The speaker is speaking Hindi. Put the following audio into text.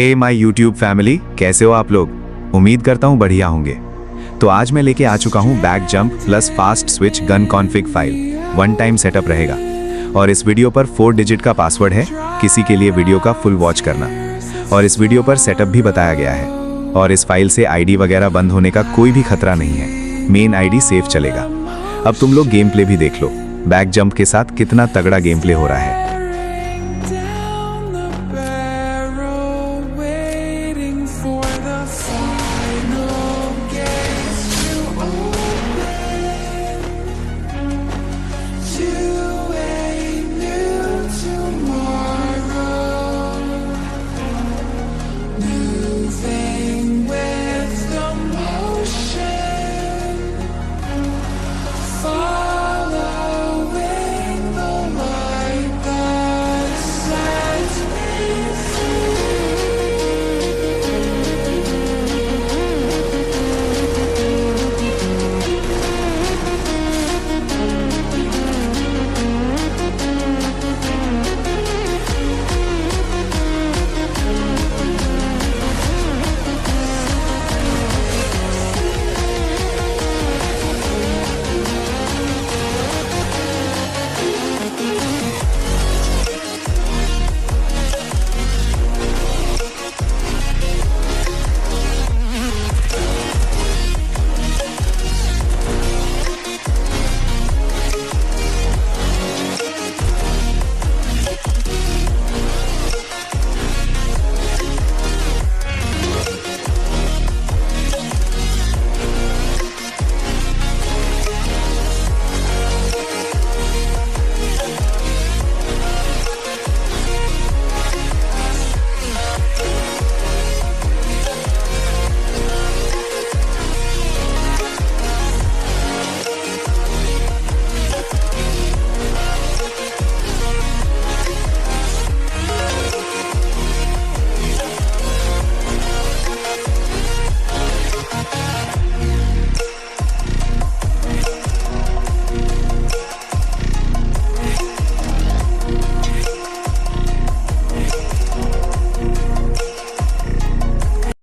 हे माय यूट्यूब फैमिली, कैसे हो आप लोग। उम्मीद करता हूँ बढ़िया होंगे। तो आज मैं लेके आ चुका हूँ back jump plus fast switch gun config file. One time setup रहेगा और इस वीडियो पर 4 डिजिट का पासवर्ड है, किसी के लिए वीडियो का फुल वॉच करना। और इस वीडियो पर सेटअप भी बताया गया है और इस फाइल से आईडी वगैरह बंद होने का कोई भी खतरा नहीं है। मेन आईडी सेफ चलेगा। अब तुम लोग गेम प्ले भी देख लो, बैक जंप के साथ कितना तगड़ा गेम प्ले हो रहा है।